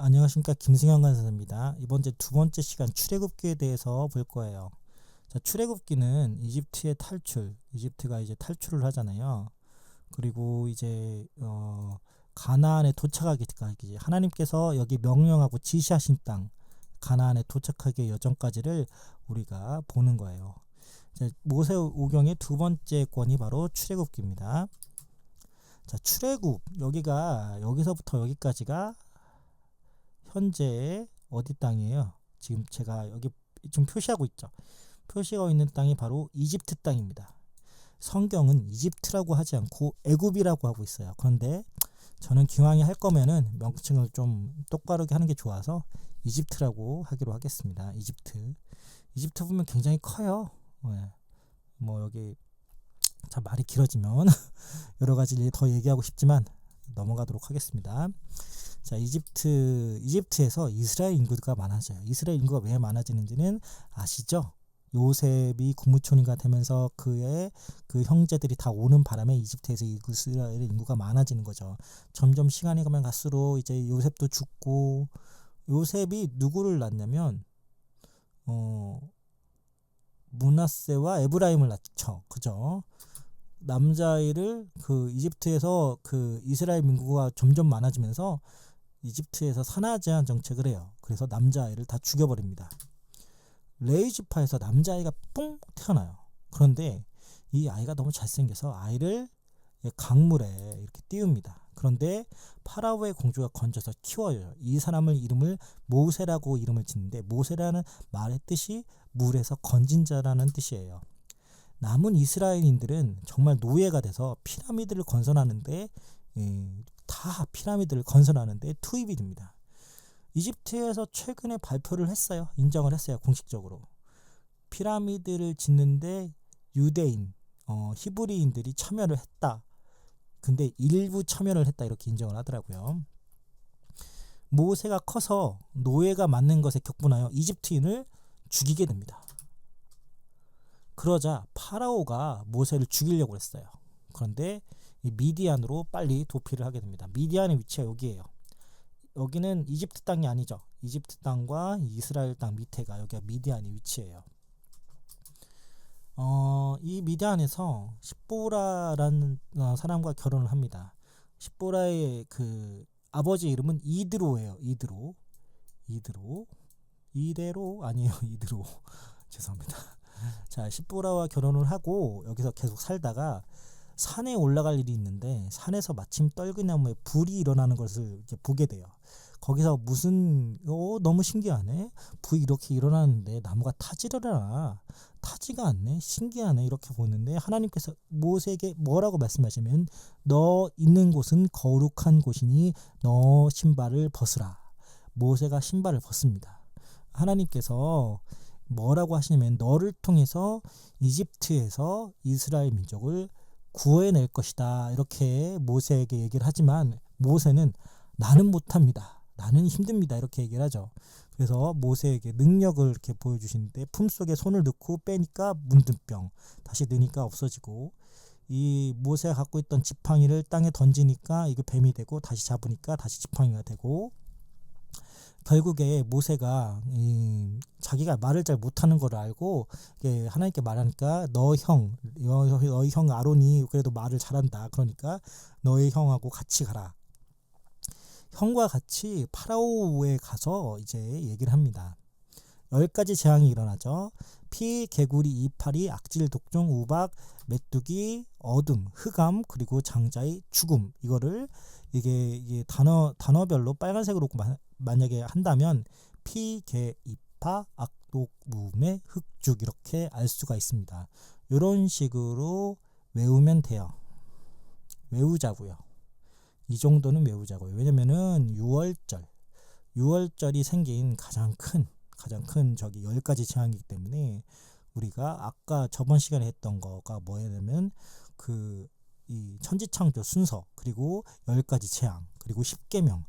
안녕하십니까, 김승현 강사입니다. 이번 주 두 번째 시간 출애굽기에 대해서 볼 거예요. 자, 출애굽기는 이집트의 탈출, 이집트가 이제 탈출을 하잖아요. 그리고 이제 가나안에 도착하기까지 하나님께서 여기 명령하고 지시하신 땅 가나안에 도착하기 여정까지를 우리가 보는 거예요. 자, 모세오경의 두 번째 권이 바로 출애굽기입니다. 자, 출애굽 여기서부터 여기까지가 현재 어디 땅이에요? 지금 제가 여기 좀 표시하고 있죠. 표시가 있는 땅이 바로 이집트 땅입니다. 성경은 이집트라고 하지 않고 애굽이라고 하고 있어요. 그런데 저는 기왕에 할 거면은 명칭을 좀 똑바르게 하는 게 좋아서 이집트라고 하기로 하겠습니다. 이집트 보면 굉장히 커요. 네. 뭐 여기 참 말이 길어지면 여러 가지 더 얘기하고 싶지만 넘어가도록 하겠습니다. 자, 이집트에서 이스라엘 인구가 많아져요. 이스라엘 인구가 왜 많아지는지는 아시죠? 요셉이 국무총리가 되면서 그의 그 형제들이 다 오는 바람에 이집트에서 이스라엘 인구가 많아지는 거죠. 점점 시간이 가면 갈수록 이제 요셉도 죽고, 요셉이 누구를 낳냐면 므낫세와 에브라임을 낳죠. 그죠? 남자아이를 그 이집트에서 그 이스라엘 민구가 점점 많아지면서 이집트에서 산하 제한 정책을 해요. 그래서 남자아이를 다 죽여버립니다. 레위지파에서 남자아이가 뽕 태어나요. 그런데 이 아이가 너무 잘생겨서 아이를 강물에 이렇게 띄웁니다. 그런데 파라오의 공주가 건져서 키워요. 이 사람을 이름을 모세라고 이름을 짓는데, 모세라는 말의 뜻이 물에서 건진 자라는 뜻이에요. 남은 이스라엘인들은 정말 노예가 돼서 피라미드를 건설하는데 투입이 됩니다. 이집트에서 최근에 발표를 했어요. 인정을 했어요. 공식적으로. 피라미드를 짓는데 유대인, 히브리인들이 참여를 했다. 근데 일부 참여를 했다. 이렇게 인정을 하더라고요. 모세가 커서 노예가 맞는 것에 격분하여 이집트인을 죽이게 됩니다. 그러자 파라오가 모세를 죽이려고 했어요. 그런데 이 미디안으로 빨리 도피를 하게 됩니다. 미디안의 위치가 여기예요. 여기는 이집트 땅이 아니죠. 이집트 땅과 이스라엘 땅 밑에가 여기가 미디안의 위치예요. 이 미디안에서 십보라라는 사람과 결혼을 합니다. 십보라의 그 아버지 이름은 이드로예요. 이대로 아니에요. 이드로. 죄송합니다. 자, 십보라와 결혼을 하고 여기서 계속 살다가 산에 올라갈 일이 있는데, 산에서 마침 떨기나무에 불이 일어나는 것을 이제 보게 돼요. 거기서 너무 신기하네. 불이 이렇게 일어나는데 나무가 타지가 않네. 신기하네. 이렇게 보는데 하나님께서 모세에게 뭐라고 말씀하시면, 너 있는 곳은 거룩한 곳이니 너 신발을 벗으라. 모세가 신발을 벗습니다. 하나님께서 뭐라고 하시냐면, 너를 통해서 이집트에서 이스라엘 민족을 구해낼 것이다. 이렇게 모세에게 얘기를 하지만 모세는 나는 못합니다. 나는 힘듭니다. 이렇게 얘기를 하죠. 그래서 모세에게 능력을 이렇게 보여주시는데, 품속에 손을 넣고 빼니까 문둥병, 다시 넣으니까 없어지고, 이 모세가 갖고 있던 지팡이를 땅에 던지니까 이게 뱀이 되고, 다시 잡으니까 다시 지팡이가 되고, 결국에 모세가 자기가 말을 잘 못하는 걸 알고 하나님께 말하니까, 너희 형 아론이 그래도 말을 잘한다. 그러니까 너희 형하고 같이 가라. 형과 같이 파라오에 가서 이제 얘기를 합니다. 10가지 재앙이 일어나죠. 피, 개구리, 이파리, 악질, 독종, 우박, 메뚜기, 어둠, 흑암, 그리고 장자의 죽음. 이거를 이게 단어별로 빨간색으로 만약에 한다면 피, 개, 이파, 악독, 무매, 흑죽, 이렇게 알 수가 있습니다. 이런 식으로 외우면 돼요. 외우자고요. 이 정도는 외우자고요. 왜냐면은 6월절이 생긴 가장 큰 저기 10가지 재앙이기 때문에, 우리가 아까 저번 시간에 했던 거가 뭐냐면 이 천지창조 순서, 그리고 10가지 재앙, 그리고 10계명,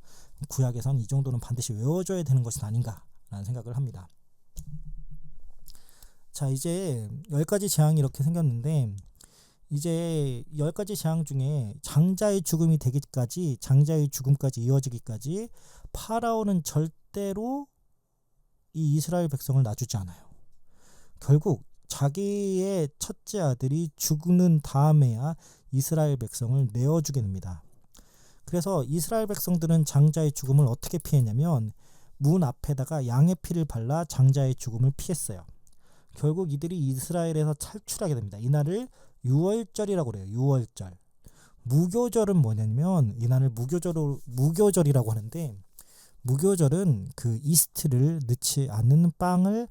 구약에선 이 정도는 반드시 외워줘야 되는 것은 아닌가라는 생각을 합니다. 자, 이제 10가지 재앙이 이렇게 생겼는데, 이제 10가지 재앙 중에 장자의 죽음까지 이어지기까지 파라오는 절대로 이 이스라엘 백성을 놔주지 않아요. 결국 자기의 첫째 아들이 죽는 다음에야 이스라엘 백성을 내어주게 됩니다. 그래서 이스라엘 백성들은 장자의 죽음을 어떻게 피했냐면 문 앞에다가 양의 피를 발라 장자의 죽음을 피했어요. 결국 이들이 이스라엘에서 탈출하게 됩니다. 이날을 유월절이라고 그래요. 유월절. 무교절은 뭐냐면 이날을 무교절이라고 하는데, 무교절은 그 이스트를 넣지 않는 빵을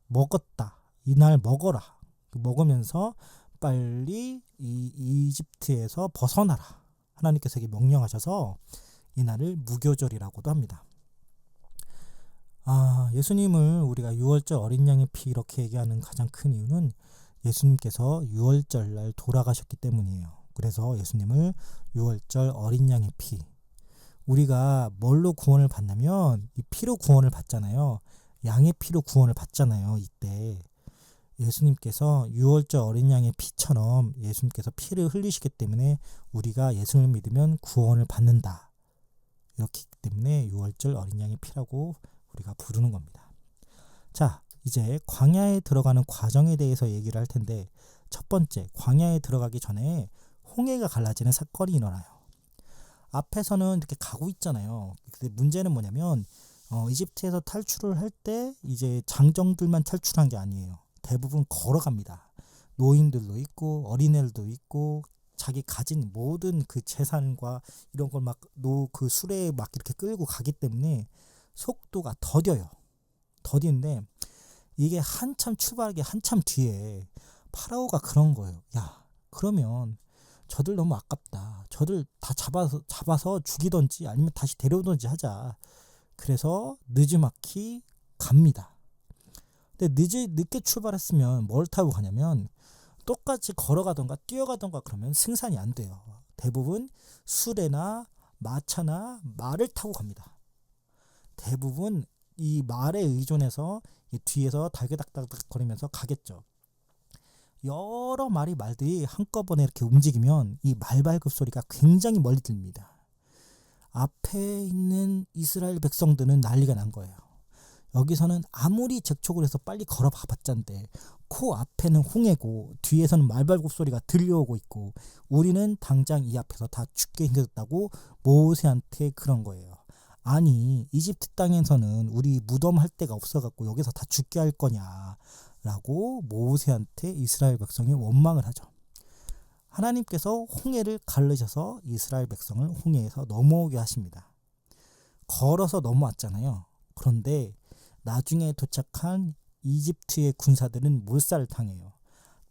먹었다. 이날 먹어라. 먹으면서 빨리 이 이집트에서 벗어나라. 하나님께서 명령하셔서 이날을 무교절이라고도 합니다. 예수님을 우리가 유월절 어린 양의 피 이렇게 얘기하는 가장 큰 이유는 예수님께서 유월절 날 돌아가셨기 때문이에요. 그래서 예수님을 유월절 어린 양의 피, 우리가 뭘로 구원을 받냐면 이 피로 구원을 받잖아요. 양의 피로 구원을 받잖아요. 이때 예수님께서 유월절 어린 양의 피처럼 예수님께서 피를 흘리시기 때문에 우리가 예수를 믿으면 구원을 받는다. 이렇기 때문에 유월절 어린 양의 피라고 우리가 부르는 겁니다. 자, 이제 광야에 들어가는 과정에 대해서 얘기를 할 텐데, 첫 번째, 광야에 들어가기 전에 홍해가 갈라지는 사건이 일어나요. 앞에서는 이렇게 가고 있잖아요. 근데 문제는 뭐냐면 이집트에서 탈출을 할 때 이제 장정들만 탈출한 게 아니에요. 대부분 걸어갑니다. 노인들도 있고 어린애들도 있고 자기 가진 모든 그 재산과 이런 걸 막 그 수레에 막 이렇게 끌고 가기 때문에 속도가 더뎌요. 더디는데 이게 한참 출발하기 한참 뒤에 파라오가 그런 거예요. 야, 그러면 저들 너무 아깝다. 저들 다 잡아서 죽이던지 아니면 다시 데려오던지 하자. 그래서 느지막이 갑니다. 근데 늦게 출발했으면 뭘 타고 가냐면 똑같이 걸어가던가 뛰어가던가 그러면 생산이 안 돼요. 대부분 수레나 마차나 말을 타고 갑니다. 대부분 이 말에 의존해서 이 뒤에서 달그닥닥닥 거리면서 가겠죠. 여러 말들이 한꺼번에 이렇게 움직이면 이 말발굽 소리가 굉장히 멀리 들립니다. 앞에 있는 이스라엘 백성들은 난리가 난 거예요. 여기서는 아무리 재촉을 해서 빨리 걸어봐 봤자인데 코 앞에는 홍해고 뒤에서는 말발굽 소리가 들려오고 있고 우리는 당장 이 앞에서 다 죽게 생겼다고 모세한테 그런 거예요. 아니, 이집트 땅에서는 우리 무덤할 데가 없어갖고 여기서 다 죽게 할 거냐 라고 모세한테 이스라엘 백성이 원망을 하죠. 하나님께서 홍해를 가르셔서 이스라엘 백성을 홍해에서 넘어오게 하십니다. 걸어서 넘어왔잖아요. 그런데 나중에 도착한 이집트의 군사들은 몰살을 당해요.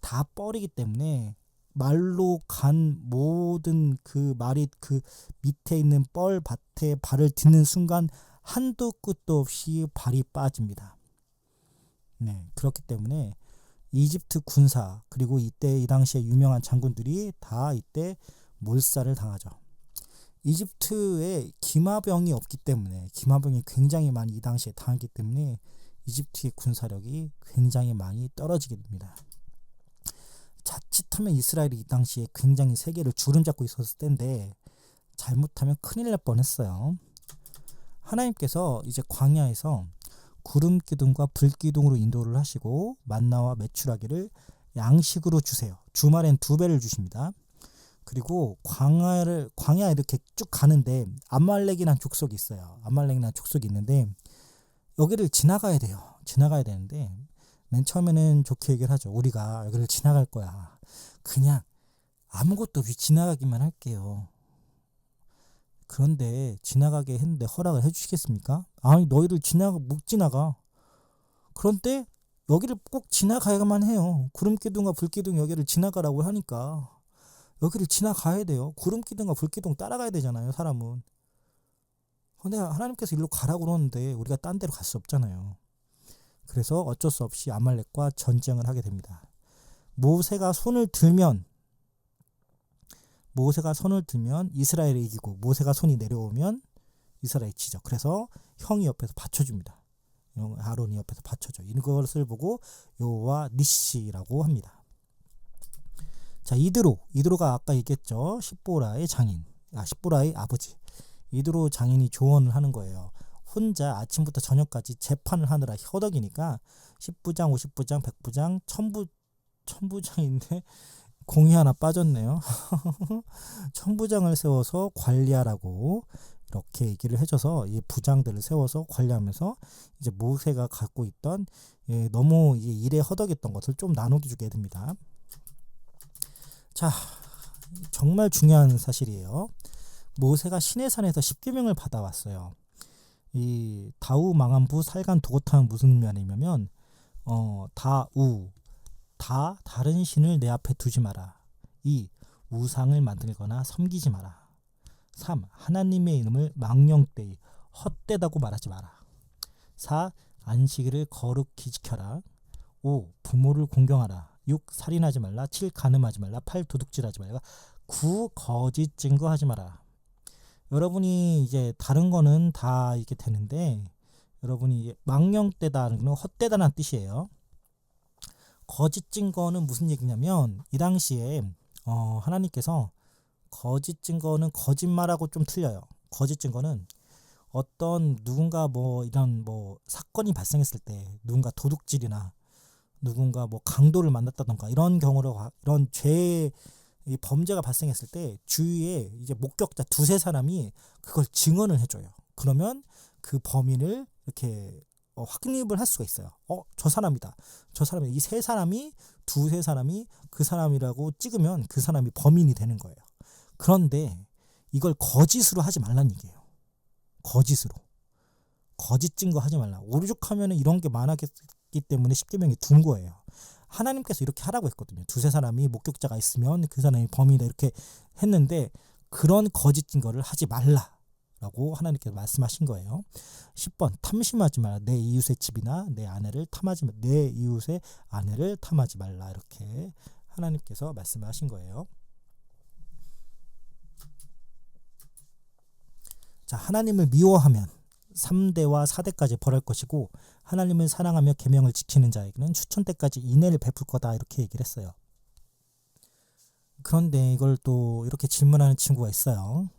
다 뻘이기 때문에 말로 간 모든 그 말이 그 밑에 있는 뻘밭에 발을 딛는 순간 한도 끝도 없이 발이 빠집니다. 네, 그렇기 때문에 이집트 군사 그리고 이때 이 당시에 유명한 장군들이 다 이때 몰살을 당하죠. 이집트에 기마병이 없기 때문에 기마병이 굉장히 많이 이 당시에 당하기 때문에 이집트의 군사력이 굉장히 많이 떨어지게 됩니다. 자칫하면 이스라엘이 이 당시에 굉장히 세계를 주름잡고 있었을 때인데 잘못하면 큰일 날 뻔했어요. 하나님께서 이제 광야에서 구름 기둥과 불 기둥으로 인도를 하시고 만나와 메추라기를 양식으로 주세요. 주말엔 2배를 주십니다. 그리고 광야 이렇게 쭉 가는데 아말렉이라는 족속이 있어요. 아말렉이라는 족속이 있는데 여기를 지나가야 돼요. 지나가야 되는데 맨 처음에는 좋게 얘기를 하죠. 우리가 여기를 지나갈 거야. 그냥 아무것도 없이 지나가기만 할게요. 그런데 지나가게 했는데 허락을 해주시겠습니까? 아니, 너희들 못 지나가. 그런데 여기를 꼭 지나가야만 해요. 구름기둥과 불기둥 여기를 지나가라고 하니까 여기를 지나가야 돼요. 구름기둥과 불기둥 따라가야 되잖아요, 사람은. 근데 하나님께서 일로 가라고 그러는데 우리가 딴 데로 갈 수 없잖아요. 그래서 어쩔 수 없이 아말렉과 전쟁을 하게 됩니다. 모세가 손을 들면 이스라엘이 이기고 모세가 손이 내려오면 이스라엘이 지죠. 그래서 형이 옆에서 받쳐줍니다. 아론이 옆에서 받쳐줘. 이것을 보고 여호와 니시라고 합니다. 자, 이드로가 아까 얘기했죠. 십보라의 장인, 십보라의 아버지. 이드로 장인이 조언을 하는 거예요. 혼자 아침부터 저녁까지 재판을 하느라 허덕이니까 10부장, 50부장, 100부장, 1000부장인데 공이 하나 빠졌네요. 1000부장을 세워서 관리하라고 이렇게 얘기를 해줘서 이 부장들을 세워서 관리하면서 이제 모세가 갖고 있던 너무 일에 허덕였던 것을 좀 나눠주게 됩니다. 자, 정말 중요한 사실이에요. 모세가 시내산에서 십계명을 받아왔어요. 이 다우 망한부 살간 도고타는 무슨 말이냐면 다른 신을 내 앞에 두지 마라. 2. 우상을 만들거나 섬기지 마라. 3. 하나님의 이름을 망령되이 헛되다고 말하지 마라. 4. 안식일을 거룩히 지켜라. 5. 부모를 공경하라. 6. 살인하지 말라. 7. 간음하지 말라. 8. 도둑질하지 말라. 9. 거짓 증거하지 마라. 여러분이 이제 다른 거는 다 이렇게 되는데 여러분이 망령되다는 건 헛되다는 뜻이에요. 거짓 증거는 무슨 얘기냐면 이 당시에 하나님께서 거짓 증거는 거짓말하고 좀 틀려요. 거짓 증거는 어떤 누군가 이런 사건이 발생했을 때 누군가 도둑질이나 누군가 강도를 만났다던가 이런 경우로 이런 이 범죄가 발생했을 때 주위에 이제 목격자 두세 사람이 그걸 증언을 해줘요. 그러면 그 범인을 이렇게 확립을 할 수가 있어요. 저 사람이다. 저 사람이 이 두세 사람이 그 사람이라고 찍으면 그 사람이 범인이 되는 거예요. 그런데 이걸 거짓으로 하지 말란 얘기예요. 거짓으로. 거짓 증거 하지 말라. 오죽하면 이런 게 많았기 때문에 십계명이 둔 거예요. 하나님께서 이렇게 하라고 했거든요. 두세 사람이 목격자가 있으면 그 사람이 범인이다 이렇게 했는데 그런 거짓 증거를 하지 말라라고 하나님께서 말씀하신 거예요. 10번 탐심하지 마라. 내 이웃의 집이나 내 이웃의 아내를 탐하지 말라. 이렇게 하나님께서 말씀하신 거예요. 자, 하나님을 미워하면 3대와 4대까지 벌할 것이고 하나님을 사랑하며 계명을 지키는 자에게는 추천 때까지 인애를 베풀 거다 이렇게 얘기를 했어요. 그런데 이걸 또 이렇게 질문하는 친구가 있어요.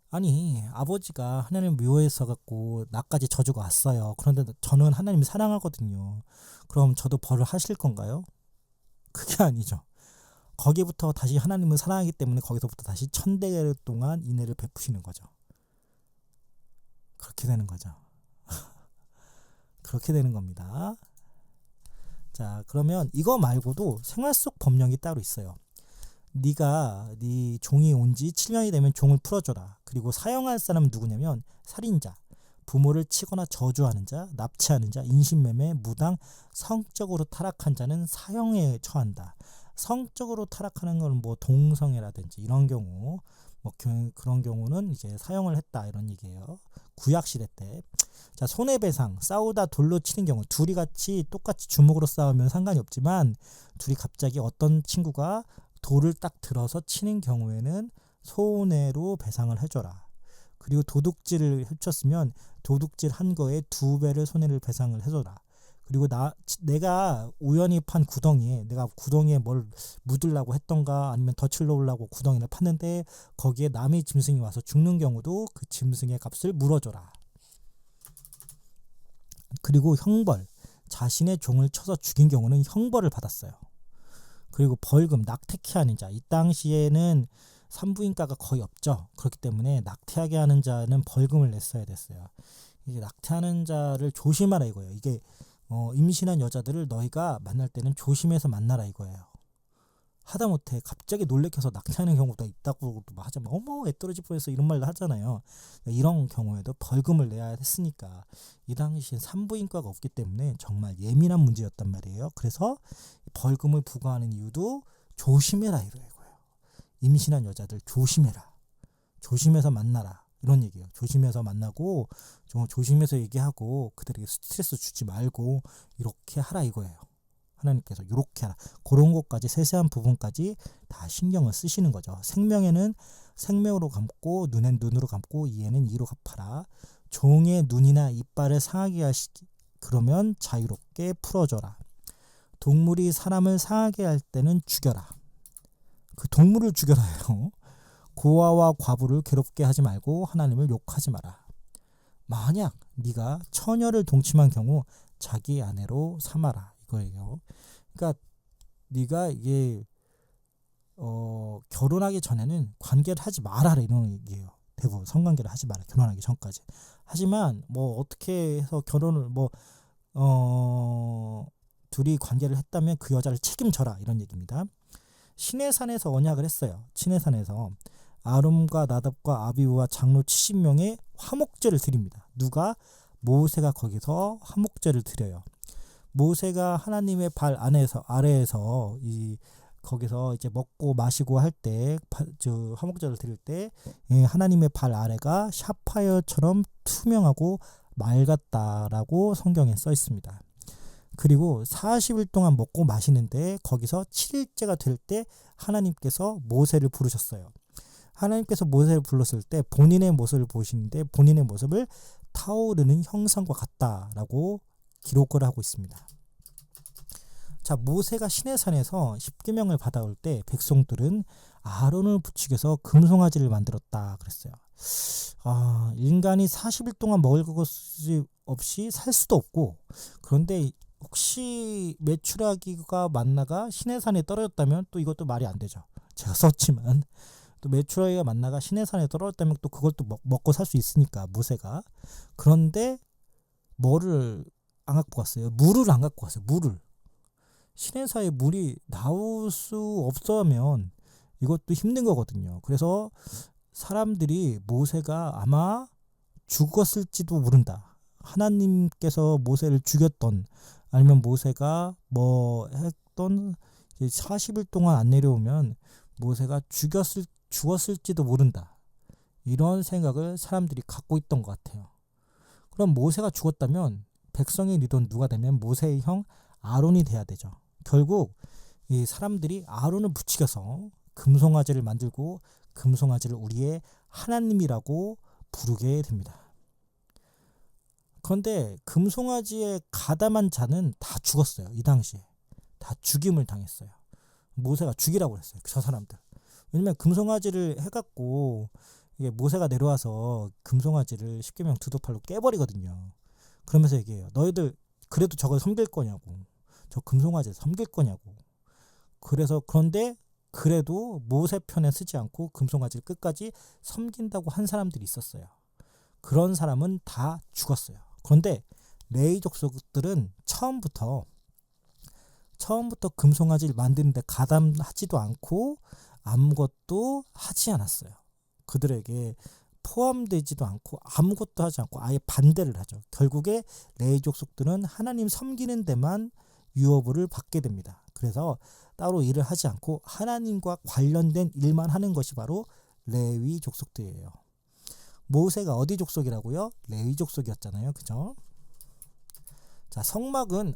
아니 아버지가 하나님을 미워해서 갖고 나까지 저주가 왔어요. 그런데 저는 하나님을 사랑하거든요. 그럼 저도 벌을 하실 건가요? 그게 아니죠. 거기부터 다시 하나님을 사랑하기 때문에 거기서부터 다시 1000대 동안 인애를 베푸시는 거죠. 그렇게 되는 거죠. 그렇게 되는 겁니다. 자, 그러면 이거 말고도 생활 속 법령이 따로 있어요. 네가 네 종이 온 지 7년이 되면 종을 풀어줘라. 그리고 사형할 사람은 누구냐면 살인자, 부모를 치거나 저주하는 자, 납치하는 자, 인신매매, 무당, 성적으로 타락한 자는 사형에 처한다. 성적으로 타락하는 건 동성애라든지 이런 경우 그런 경우는 이제 사형을 했다 이런 얘기예요. 구약 시대 때. 자, 손해배상, 싸우다 돌로 치는 경우 둘이 똑같이 주먹으로 싸우면 상관이 없지만 둘이 갑자기 어떤 친구가 돌을 딱 들어서 치는 경우에는 손해로 배상을 해줘라. 그리고 도둑질을 해쳤으면 도둑질 한 거에 2배를 손해를 배상을 해줘라. 그리고 내가 우연히 판 구덩이에 내가 구덩이에 뭘 묻으려고 했던가 아니면 덫을 놓으려고 구덩이를 팠는데 거기에 남의 짐승이 와서 죽는 경우도 그 짐승의 값을 물어줘라. 그리고 형벌, 자신의 종을 쳐서 죽인 경우는 형벌을 받았어요. 그리고 벌금, 낙태케 하는 자. 이 당시에는 산부인과가 거의 없죠. 그렇기 때문에 낙태하게 하는 자는 벌금을 냈어야 됐어요. 이제 낙태하는 자를 조심하라 이거예요. 이게 임신한 여자들을 너희가 만날 때는 조심해서 만나라 이거예요. 하다못해 갑자기 놀래켜서 낙태하는 경우도 있다고 하자면 어머 애 떨어질 뻔해서 이런 말도 하잖아요. 이런 경우에도 벌금을 내야 했으니까 이 당시엔 산부인과가 없기 때문에 정말 예민한 문제였단 말이에요. 그래서 벌금을 부과하는 이유도 조심해라 이거예요. 임신한 여자들 조심해라. 조심해서 만나라. 이런 얘기예요. 조심해서 만나고 좀 조심해서 얘기하고 그들에게 스트레스 주지 말고 이렇게 하라 이거예요. 하나님께서 이렇게 하라. 그런 것까지 세세한 부분까지 다 신경을 쓰시는 거죠. 생명에는 생명으로 감고 눈엔 눈으로 감고 이에는 이로 갚아라. 종의 눈이나 이빨을 상하게 하시기 그러면 자유롭게 풀어줘라. 동물이 사람을 상하게 할 때는 죽여라. 그 동물을 죽여라요. 고아와 과부를 괴롭게 하지 말고 하나님을 욕하지 마라. 만약 네가 처녀를 동침한 경우 자기 아내로 삼아라 이거예요. 그러니까 네가 이게 결혼하기 전에는 관계를 하지 마라 이런 얘기예요. 대부분 성관계를 하지 마라 결혼하기 전까지. 하지만 뭐 어떻게 해서 결혼을 둘이 관계를 했다면 그 여자를 책임져라 이런 얘기입니다. 시내산에서 언약을 했어요. 시내산에서 아론과 나답과 아비후와 장로 70명의 화목제를 드립니다. 누가? 모세가 거기서 화목제를 드려요. 모세가 하나님의 발 아래에서 거기서 이제 먹고 마시고 할 때 화목제를 드릴 때 하나님의 발 아래가 샤파이어처럼 투명하고 맑았다라고 성경에 써 있습니다. 그리고 40일 동안 먹고 마시는데 거기서 7일째가 될 때 하나님께서 모세를 부르셨어요. 하나님께서 모세를 불렀을 때 본인의 모습을 보시는데 본인의 모습을 타오르는 형상과 같다라고 기록을 하고 있습니다. 자, 모세가 시내산에서 십계명을 받아올 때 백성들은 아론을 부추겨서 금송아지를 만들었다 그랬어요. 인간이 40일 동안 먹을 것이 없이 살 수도 없고, 그런데 혹시 메추라기가 만나가 시내산에 떨어졌다면 또 이것도 말이 안 되죠. 제가 썼지만 또 메추라기가 만나가 시내산에 떨어졌다면 또 그걸 또 먹고 살 수 있으니까 모세가. 그런데 뭐를 안 갖고 갔어요? 물을 안 갖고 갔어요. 물을. 시내산에 물이 나올 수 없다면 이것도 힘든 거거든요. 그래서 사람들이 모세가 아마 죽었을지도 모른다. 하나님께서 모세를 죽였던, 아니면 모세가 뭐 했던, 40일 동안 안 내려오면 모세가 죽었을지도 모른다. 이런 생각을 사람들이 갖고 있던 것 같아요. 그럼 모세가 죽었다면 백성의 리더는 누가 되면 모세의 형 아론이 돼야 되죠. 결국 이 사람들이 아론을 부추겨서 금송아지를 만들고 금송아지를 우리의 하나님이라고 부르게 됩니다. 그런데 금송아지에 가담한 자는 다 죽었어요. 이 당시에 다 죽임을 당했어요. 모세가 죽이라고 했어요. 저 사람들. 왜냐면 금송아지를 해갖고 이게 모세가 내려와서 금송아지를 십계명 두도팔로 깨버리거든요. 그러면서 얘기해요. 너희들 그래도 저걸 섬길 거냐고. 저 금송아지를 섬길 거냐고. 그런데 그래도 모세 편에 서지 않고 금송아지를 끝까지 섬긴다고 한 사람들이 있었어요. 그런 사람은 다 죽었어요. 그런데 레위 족속들은 처음부터 금송아지를 만드는데 가담하지도 않고 아무것도 하지 않았어요. 그들에게 포함되지도 않고 아무것도 하지 않고 아예 반대를 하죠. 결국에 레위 족속들은 하나님 섬기는 데만 유업을 받게 됩니다. 그래서 따로 일을 하지 않고 하나님과 관련된 일만 하는 것이 바로 레위 족속들이에요. 모세가 어디 족속이라고요? 레위 족속이었잖아요. 그죠? 자, 성막은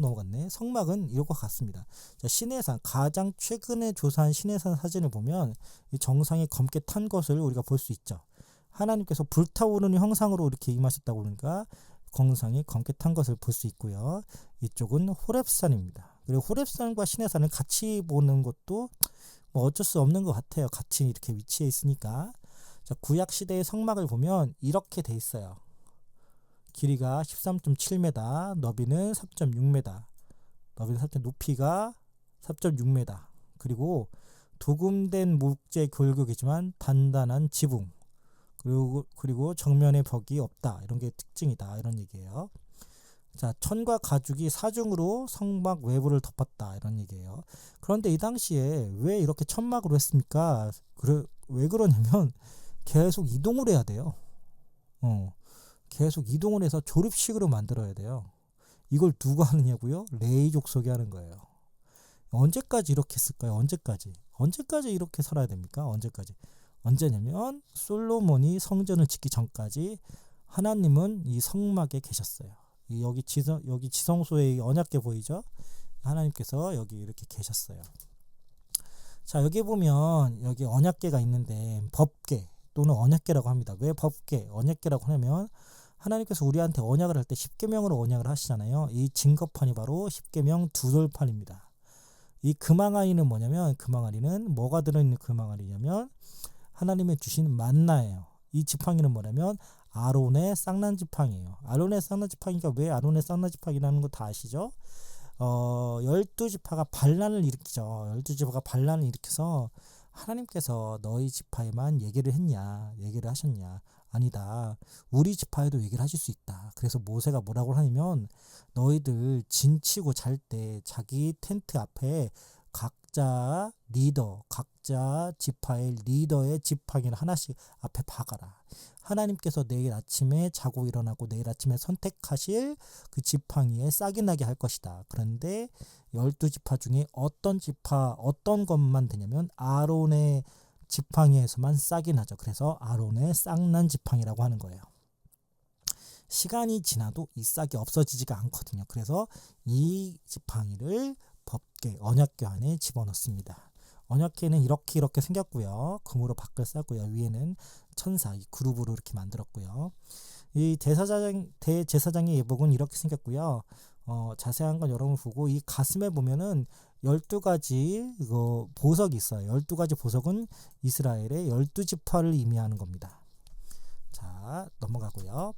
넘어갔네. 성막은 이것과 같습니다. 자, 시내산, 가장 최근에 조사한 시내산 사진을 보면 이 정상이 검게 탄 것을 우리가 볼 수 있죠. 하나님께서 불타오르는 형상으로 이렇게 임하셨다고 그러니까 정상이 검게 탄 것을 볼 수 있고요. 이쪽은 호렙산입니다. 그리고 호렙산과 시내산을 같이 보는 것도 뭐 어쩔 수 없는 것 같아요. 같이 이렇게 위치해 있으니까. 자, 구약 시대의 성막을 보면 이렇게 돼 있어요. 길이가 13.7m, 너비는 3.6m, 높이가 3.6m. 그리고 도금된 목재 골격이지만 단단한 지붕. 그리고 정면에 벽이 없다. 이런 게 특징이다. 이런 얘기예요. 자, 천과 가죽이 사중으로 성막 외부를 덮었다. 이런 얘기예요. 그런데 이 당시에 왜 이렇게 천막으로 했습니까? 왜 그러냐면 계속 이동을 해야 돼요. 계속 이동을 해서 조립식으로 만들어야 돼요. 이걸 누가 하느냐고요? 레위 족속이 하는 거예요. 언제까지 이렇게 했을까요? 언제까지 이렇게 살아야 됩니까? 언제냐면 솔로몬이 성전을 짓기 전까지 하나님은 이 성막에 계셨어요. 여기 지성소에 언약궤 보이죠? 하나님께서 여기 이렇게 계셨어요. 자, 여기 보면 여기 언약궤가 있는데 법궤 또는 언약궤라고 합니다. 왜 언약궤라고 하냐면 하나님께서 우리한테 언약을 할 때 십계명으로 언약을 하시잖아요. 이 증거판이 바로 십계명 두돌판입니다. 이 금항아리는 뭐냐면, 금항아리는 뭐가 들어있는 금항아리냐면 하나님의 주신 만나예요. 이 지팡이는 뭐냐면 아론의 쌍난 지팡이에요. 아론의 쌍난 지팡이가 왜 아론의 쌍난 지팡이라는 거 다 아시죠? 12지파가 반란을 일으키죠. 12지파가 반란을 일으켜서 하나님께서 너희 지파에만 얘기를 했냐, 얘기를 하셨냐. 아니다. 우리 지파에도 얘기를 하실 수 있다. 그래서 모세가 뭐라고 하냐면 너희들 진치고 잘 때 자기 텐트 앞에 각자 리더, 각자 지파의 리더의 지팡이를 하나씩 앞에 박아라. 하나님께서 내일 아침에 자고 일어나고 내일 아침에 선택하실 그 지팡이에 싹이 나게 할 것이다. 그런데 12지파 중에 어떤 것만 되냐면 아론의 지팡이에서만 싹이 나죠. 그래서 아론의 쌍난 지팡이라고 하는 거예요. 시간이 지나도 이 싹이 없어지지가 않거든요. 그래서 이 지팡이를 법궤, 언약궤 안에 집어넣습니다. 언약궤는 이렇게 생겼고요. 금으로 밖을 쌌고요. 위에는 천사, 이 그룹으로 이렇게 만들었고요. 이 대제사장의 예복은 이렇게 생겼고요. 자세한 건 여러분 보고 이 가슴에 보면은 12가지 보석이 있어요. 12가지 보석은 이스라엘의 12지파를 의미하는 겁니다. 자, 넘어가고요.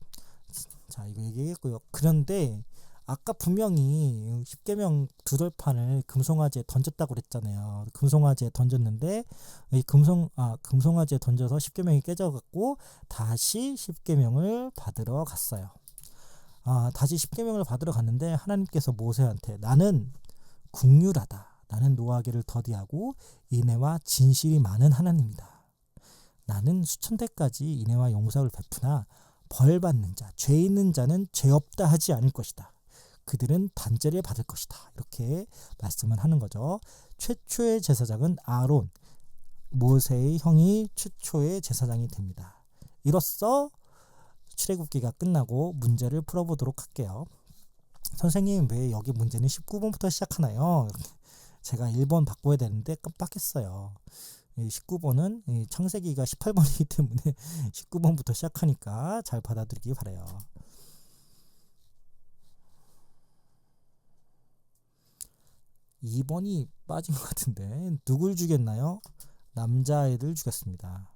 자, 이거 얘기했고요. 그런데 아까 분명히 십계명 두 돌판을 금송아지에 던졌다고 그랬잖아요. 금송아지에 던졌는데 이 금송아지에 던져서 십계명이 깨져갖고 다시 십계명을 받으러 갔어요. 다시 십계명을 받으러 갔는데 하나님께서 모세한테 나는 긍휼하다. 나는 노하기를 더디하고 인애와 진실이 많은 하나님이다. 나는 수천대까지 인애와 용서를 베푸나 벌 받는 자, 죄 있는 자는 죄 없다 하지 않을 것이다. 그들은 단죄를 받을 것이다. 이렇게 말씀을 하는 거죠. 최초의 제사장은 아론, 모세의 형이 최초의 제사장이 됩니다. 이로써 출애굽기가 끝나고 문제를 풀어보도록 할게요. 선생님, 왜 여기 문제는 19번부터 시작하나요? 제가 1번 바꿔야 되는데 깜빡했어요. 19번은 창세기가 18번이기 때문에 19번부터 시작하니까 잘 받아들이기 바라요. 2번이 빠진 것 같은데 누굴 죽였나요? 남자아이들 죽였습니다.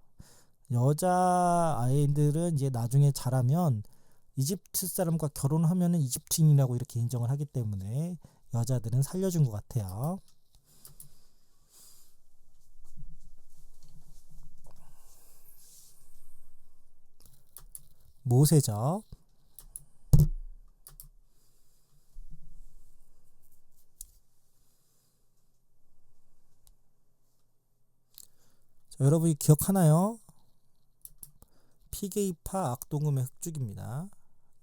여자아이들은 이제 나중에 자라면 이집트 사람과 결혼하면 이집트인이라고 이렇게 인정을 하기 때문에 여자들은 살려준 것 같아요. 모세죠. 자, 여러분이 기억하나요? 피게이파 악동음의 흑죽입니다.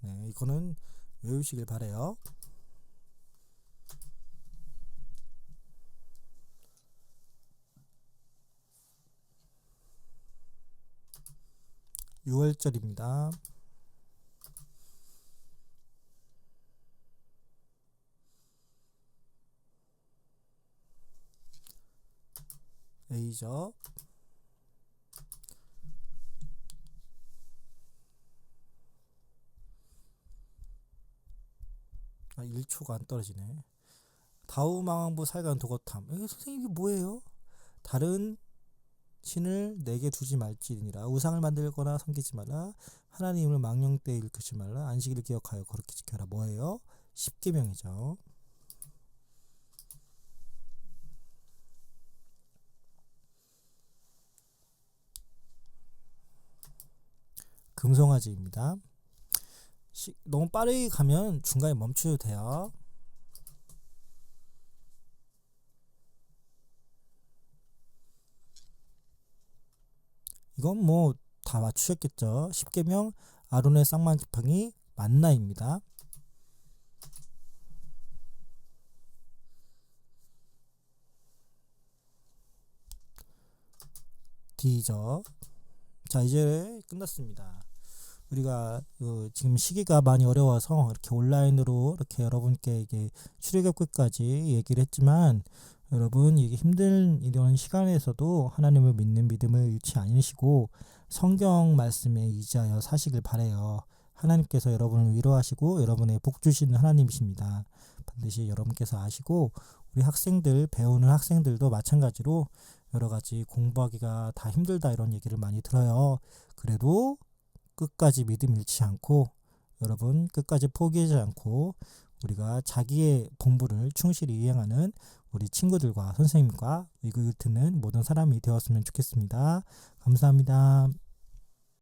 네, 이거는 외우시길 바래요. (6월절입니다) A죠. 아, 1초가 안 떨어지네. 다우망왕부 살간 도거탐. 선생님 이게 뭐예요? 다른 신을 내게 두지 말지니라. 우상을 만들거나 섬기지 말라. 하나님을 망령 때 일컫지 말라. 안식일을 기억하여 거룩히 지켜라. 뭐예요? 십계명이죠. 금송아지입니다. 너무 빠르게 가면 중간에 멈춰도 돼요. 이건 뭐 다 맞추셨겠죠. 십계명 아론의 쌍만 지팡이 만나입니다. D죠. 자, 이제 끝났습니다. 우리가 지금 시기가 많이 어려워서 이렇게 온라인으로 이렇게 여러분께 이게 출애굽기까지 얘기를 했지만 여러분 이게 힘든 이런 시간에서도 하나님을 믿는 믿음을 잃지 않으시고 성경 말씀에 의지하여 사시길 바라요. 하나님께서 여러분을 위로하시고 여러분의 복 주시는 하나님이십니다. 반드시 여러분께서 아시고 우리 학생들 배우는 학생들도 마찬가지로 여러 가지 공부하기가 다 힘들다 이런 얘기를 많이 들어요. 그래도 끝까지 믿음 잃지 않고 여러분 끝까지 포기하지 않고 우리가 자기의 본분을 충실히 이행하는 우리 친구들과 선생님과 이걸 듣는 모든 사람이 되었으면 좋겠습니다. 감사합니다.